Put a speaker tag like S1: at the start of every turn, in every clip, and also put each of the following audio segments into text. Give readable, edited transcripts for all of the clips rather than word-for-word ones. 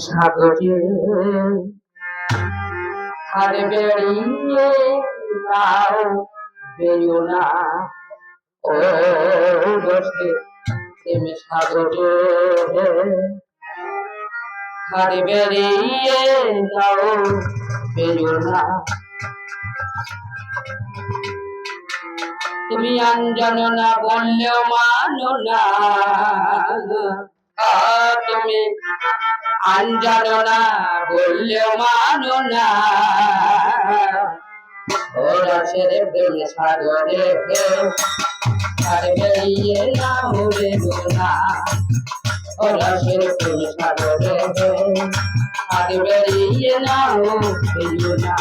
S1: সাগরে হারে বেড়িয়ে নাও বেরিও না ও দোষে প্রেম সাগরে হারে বেড়িয়ে নাও বেরিও না। তুমি আঞ্জন না বললেও মানো না, তুমি আঞ্জন না বললেও মানো না। ওরা ছেড়ে প্রেম সাগরে হারে বেরিয়ে নাও বেরিও না। ওরা ছেড়ে প্রেম সাগরে হারে বেরিয়ে নাও বেরিও না।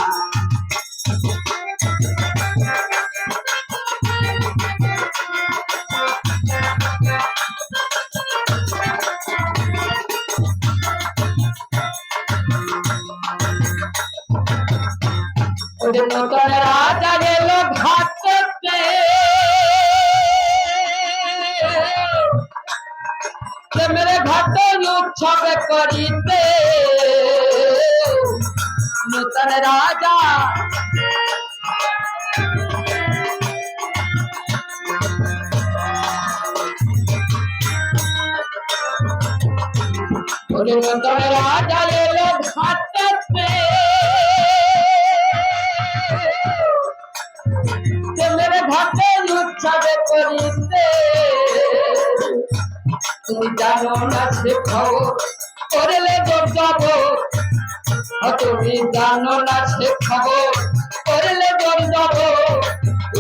S1: নতুন রাজা গেল ঘাটতে, মেরে ঘাট উৎসব করিতে। নতুন রাজা নতুন রাজা গেল ঘাটতে, মেরে ঘাটে উৎসব করিতে। তুমি জানো না সে খবর করলে যাব, তুমি জানো না সে খবর করলে যাব।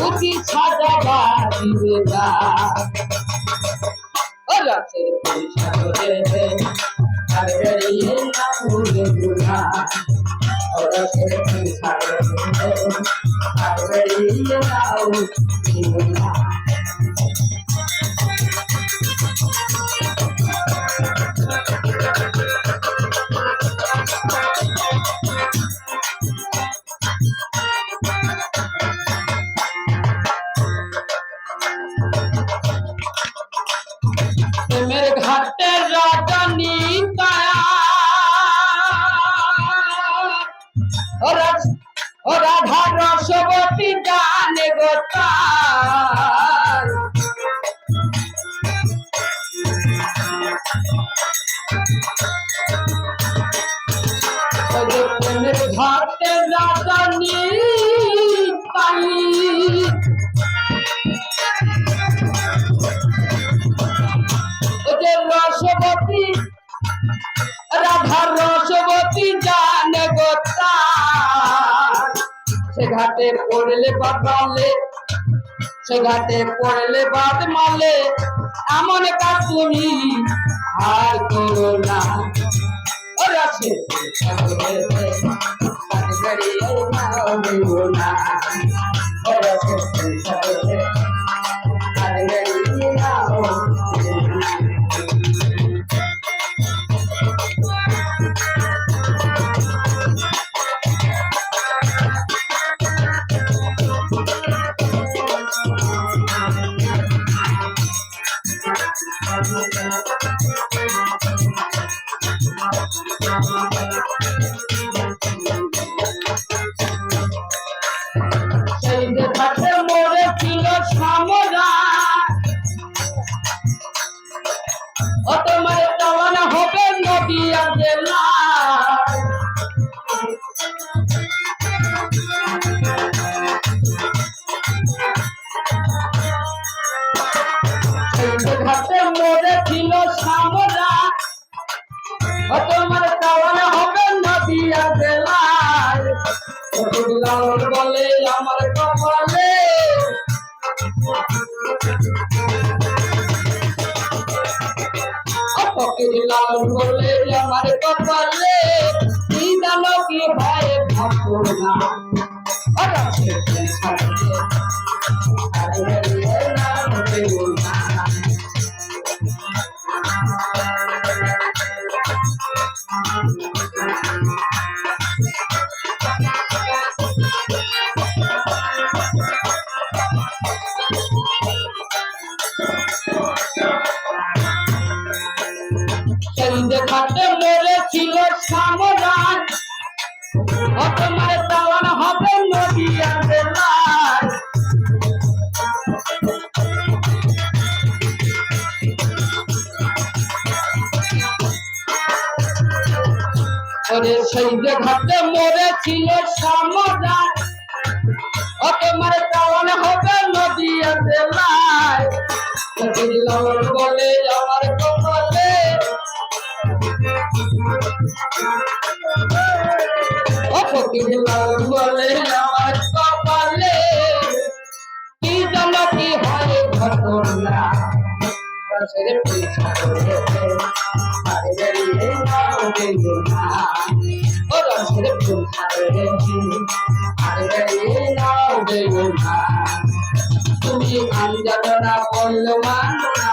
S1: উঠি সাজাবা দিবে না ও রাতের সাগরে হারে বেরিয়ে নাও বেরিও না। ও রাতের সাগরে হারে বেরিয়ে নাও বেরিও না। প্রেমের ঘাটের রাজনী রাধা রসবতী জানে গোতার। প্রেমের ঘাটের রাজনী রসবতী রাধা রসবতী জানে গোতার। সে ঘাটে পড়লে বাদমালে, সে ঘাটে পড়লে বাদমালে, এমন কাজ তুমি আর করো না। ওরা সে বেরিয়ে নাও বেরিও না। ওরা সে বেরিয়ে নাও বেরিও না। সেই যে ঘাটে মোড়ে ছিল সামরা, ও তোমার চালানো হবে নদিয়া জেলা। সেই যে ঘাটে মোড়ে ছিল সামরা, ও তোমার চালানো হবে নদিয়া জেলায়। বলে আমার কপালে লাল বলে আমার কপালে, কি জানো কি ভাই ভাবো না। ঘাটে মরে ছিল সামরান ও তোমার দেওয়ান হবে নদিয়া জেলায় ওরে সেই যে ঘাটে মরেছিল সামরান ও তোমার দেওয়ান হবে নদিয়া জেলায় বলে আমার কপালে ও ফকির বলে আমার কপালে কি জানো কি হয় ঘটনা রসের পিছা আরে বেরিয়ে নাও দেবো না ও রসের পিছা আরে বেরিয়ে নাও দেবো না তুমি আঞ্জাব না বললো মানো না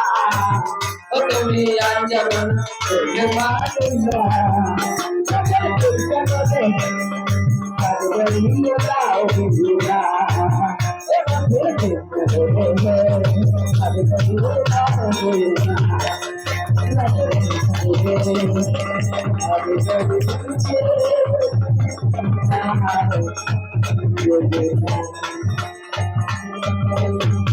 S1: ও তুমি আঞ্জাব না বললো মানো না Thank you.